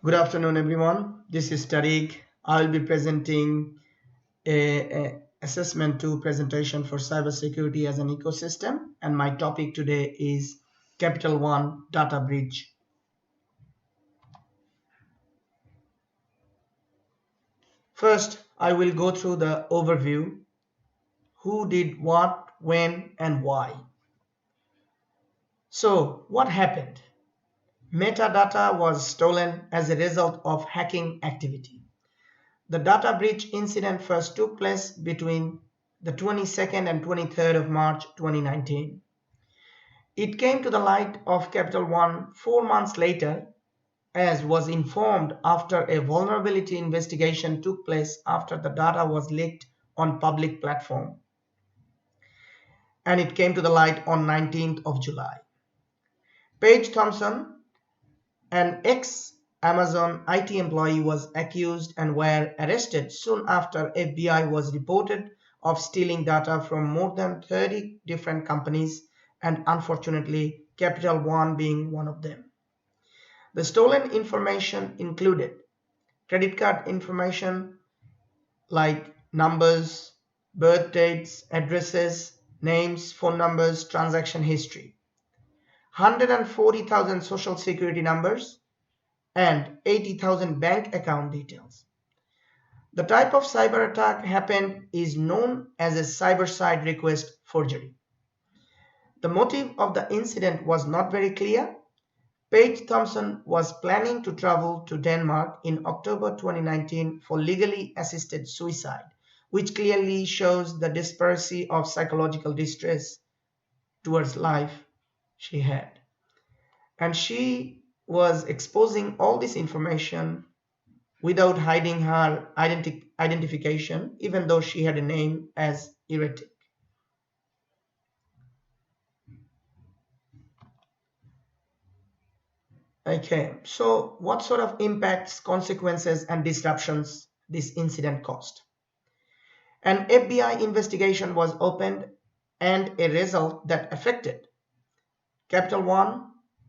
Good afternoon, everyone. This is Tariq. I will be presenting a assessment 2 presentation for cybersecurity as an ecosystem, and my topic today is Capital One data breach. First, I will go through the overview: who did what, when, and why. So, what happened? Metadata was stolen as a result of hacking activity. The data breach incident first took place between the 22nd and 23rd of March 2019. It came to the light of Capital One 4 months later, as was informed after a vulnerability investigation took place after the data was leaked on public platform, and it came to the light on 19th of July. Paige Thompson, an ex-Amazon IT employee, was accused and were arrested soon after FBI was reported of stealing data from more than 30 different companies, and unfortunately Capital One being one of them. The stolen information included credit card information like numbers, birth dates, addresses, names, phone numbers, transaction history, 140,000 social security numbers, and 80,000 bank account details. The type of cyber attack happened is known as a cyber-side request forgery. The motive of the incident was not very clear. Paige Thompson was planning to travel to Denmark in October 2019 for legally assisted suicide, which clearly shows the disparity of psychological distress towards life she had. And she was exposing all this information without hiding her identification, even though she had a name as erratic. Okay, so what sort of impacts, consequences, and disruptions this incident caused? An FBI investigation was opened, and a result that affected Capital One,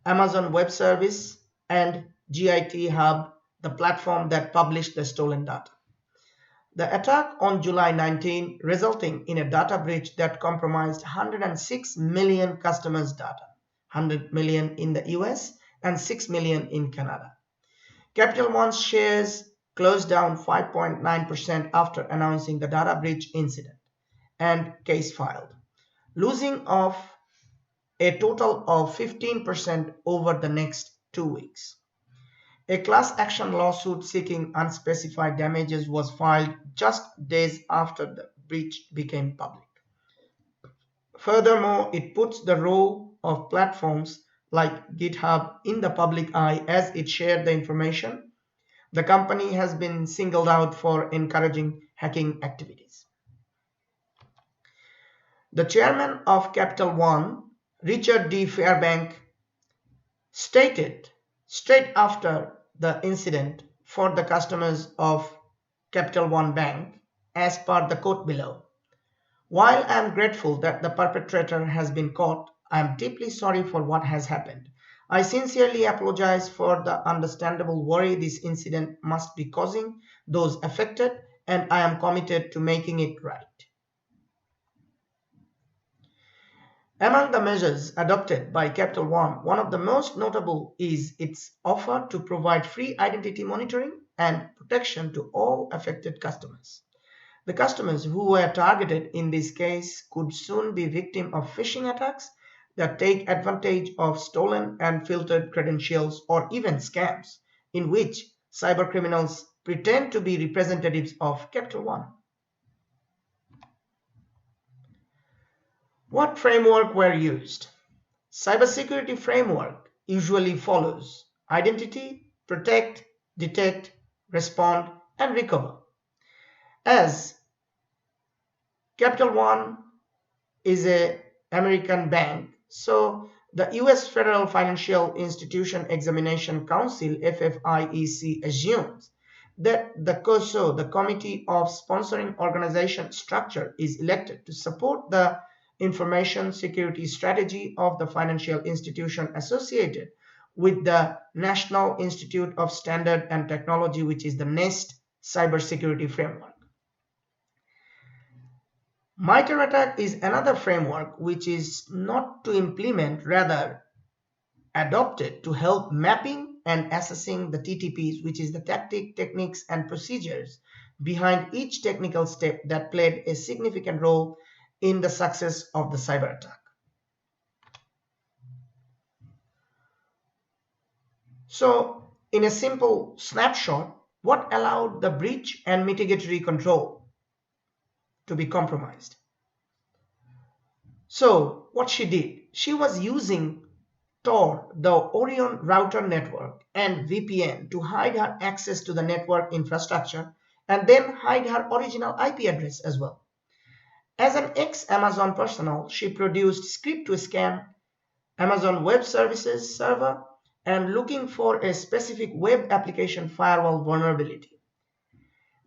Amazon Web Service, and GIT Hub, the platform that published the stolen data. The attack on July 19 resulting in a data breach that compromised 106 million customers' data, 100 million in the US and 6 million in Canada. Capital One's shares closed down 5.9% after announcing the data breach incident and case filed, losing off a total of 15% over the next 2 weeks. A class action lawsuit seeking unspecified damages was filed just days after the breach became public. Furthermore, it puts the role of platforms like GitHub in the public eye as it shared the information. The company has been singled out for encouraging hacking activities. The chairman of Capital One, Richard D. Fairbank, stated straight after the incident for the customers of Capital One Bank, as per the quote below: "While I am grateful that the perpetrator has been caught, I am deeply sorry for what has happened. I sincerely apologize for the understandable worry this incident must be causing those affected, and I am committed to making it right." Among the measures adopted by Capital one of the most notable is its offer to provide free identity monitoring and protection to all affected customers. The customers who were targeted in this case could soon be victims of phishing attacks that take advantage of stolen and filtered credentials, or even scams in which cybercriminals pretend to be representatives of Capital One. What framework were used? Cybersecurity framework usually follows identity, protect, detect, respond, and recover. As Capital One is a American bank, so the US Federal Financial Institution Examination Council FFIEC assumes that the COSO, the Committee of Sponsoring Organization structure, is elected to support the information security strategy of the financial institution associated with the National Institute of Standard and Technology, which is the NIST cybersecurity framework. MITRE ATT&CK is another framework which is not to implement, rather adopted to help mapping and assessing the TTPs, which is the tactic, techniques, and procedures behind each technical step that played a significant role in the success of the cyber attack. So, in a simple snapshot, what allowed the breach and mitigatory control to be compromised? So, what she did, she was using Tor, the Orion router network, and VPN to hide her access to the network infrastructure and then hide her original IP address as well. As an ex-Amazon personnel, she produced script to scan Amazon Web Services server and looking for a specific web application firewall vulnerability.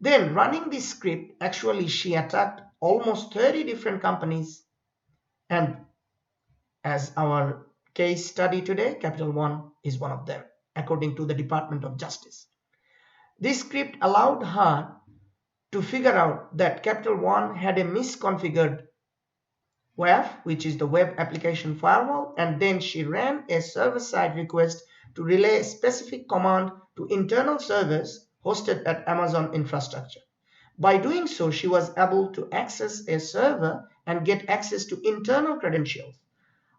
Then running this script, actually she attacked almost 30 different companies, and as our case study today, Capital One is one of them, according to the Department of Justice. This script allowed her to figure out that Capital One had a misconfigured WAF, which is the web application firewall, and then she ran a server-side request to relay a specific command to internal servers hosted at Amazon infrastructure. By doing so, she was able to access a server and get access to internal credentials.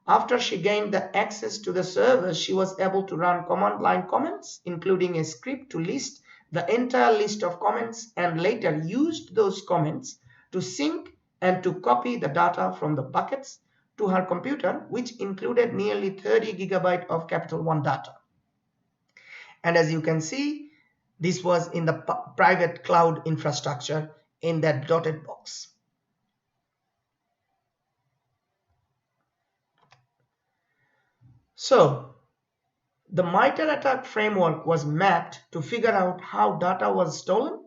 After she gained the access to the servers, she was able to run command line comments, including a script to list the entire list of comments, and later used those comments to sync and to copy the data from the buckets to her computer, which included nearly 30 gigabytes of Capital One data. And as you can see, this was in the private cloud infrastructure in that dotted box. So, the MITRE ATT&CK framework was mapped to figure out how data was stolen,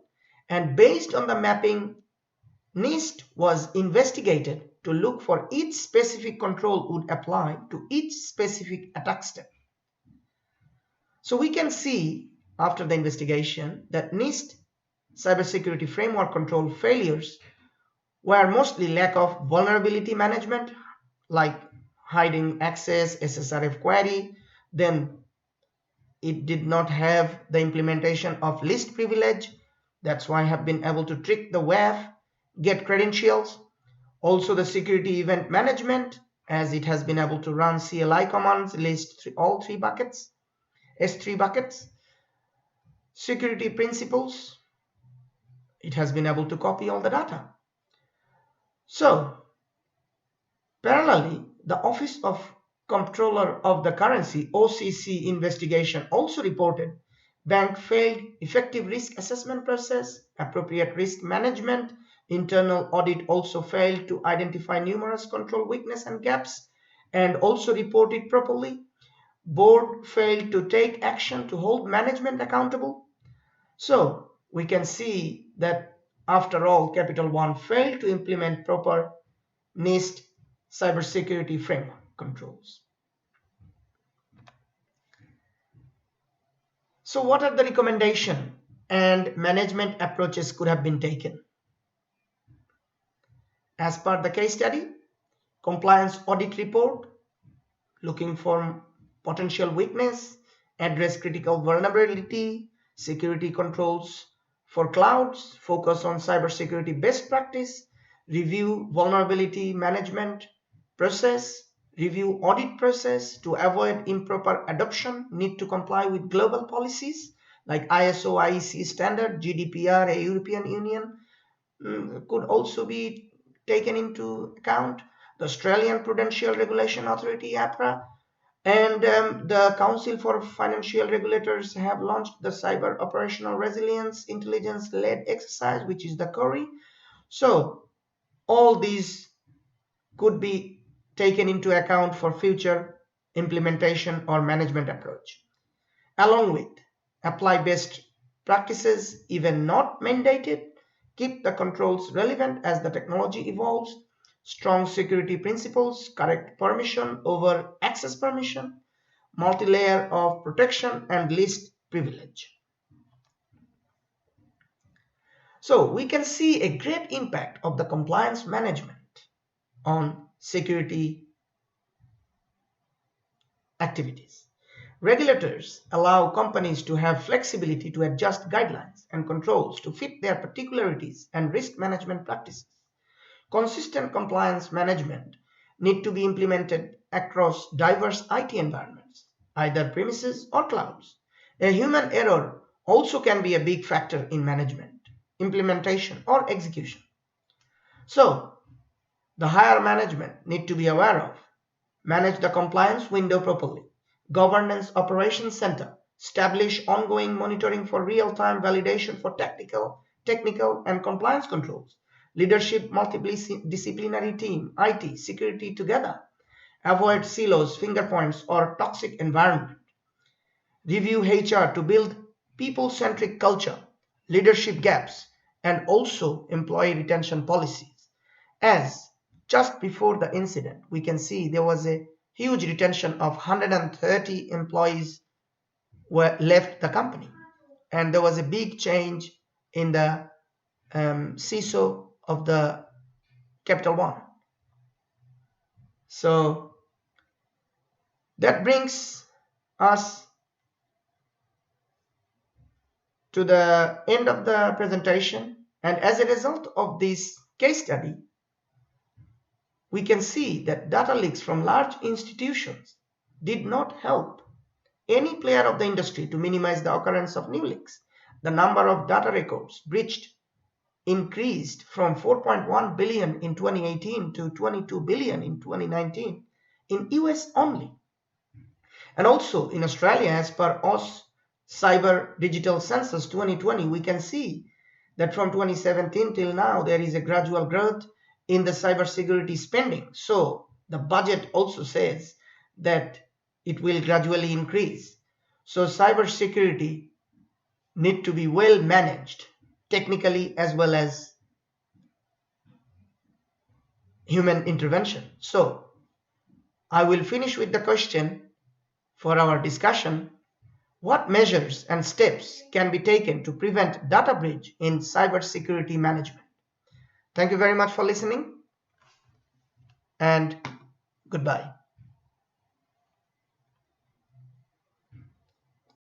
and based on the mapping, NIST was investigated to look for each specific control would apply to each specific attack step. So we can see after the investigation that NIST cybersecurity framework control failures were mostly lack of vulnerability management, like hiding access, SSRF query. Then it did not have the implementation of least privilege. That's why I have been able to trick the WAF, get credentials. Also the security event management, as it has been able to run CLI commands, list all three buckets, S3 buckets. Security principles, it has been able to copy all the data. So, parallelly, the Office of Comptroller of the Currency, OCC investigation also reported bank failed effective risk assessment process, appropriate risk management, internal audit also failed to identify numerous control weakness and gaps and also reported properly. Board failed to take action to hold management accountable. So we can see that after all, Capital One failed to implement proper NIST cybersecurity framework controls. So what are the recommendation and management approaches could have been taken? As per the case study, compliance audit report, looking for potential weakness, address critical vulnerability, security controls for clouds, focus on cybersecurity best practice, review vulnerability management process, review audit process to avoid improper adoption, need to comply with global policies like ISO, IEC standard, GDPR, a European Union could also be taken into account. The Australian Prudential Regulation Authority, APRA, and the Council for Financial Regulators have launched the Cyber Operational Resilience Intelligence-led exercise, which is the CORI. So all these could be taken into account for future implementation or management approach. Along with apply best practices, even not mandated, keep the controls relevant as the technology evolves, strong security principles, correct permission over access permission, multi-layer of protection, and least privilege. So we can see a great impact of the compliance management on security activities. Regulators allow companies to have flexibility to adjust guidelines and controls to fit their particularities and risk management practices. Consistent compliance management need to be implemented across diverse IT environments, either premises or clouds. A human error also can be a big factor in management, implementation, or execution. So, the higher management need to be aware of, manage the compliance window properly, governance operations center, establish ongoing monitoring for real-time validation for technical and compliance controls, leadership multidisciplinary team, IT, security together, avoid silos, finger points, or toxic environment, review HR to build people-centric culture, leadership gaps, and also employee retention policies. As just before the incident, we can see there was a huge retention of 130 employees were left the company, and there was a big change in the CISO of the Capital One. So that brings us to the end of the presentation, and as a result of this case study, we can see that data leaks from large institutions did not help any player of the industry to minimize the occurrence of new leaks. The number of data records breached increased from 4.1 billion in 2018 to 22 billion in 2019 in US only. And also in Australia, as per OZ Cyber Digital Census 2020, we can see that from 2017 till now, there is a gradual growth in the cybersecurity spending. So the budget also says that it will gradually increase. So cybersecurity need to be well managed technically as well as human intervention. So I will finish with the question for our discussion. What measures and steps can be taken to prevent data breach in cybersecurity management? Thank you very much for listening, and goodbye.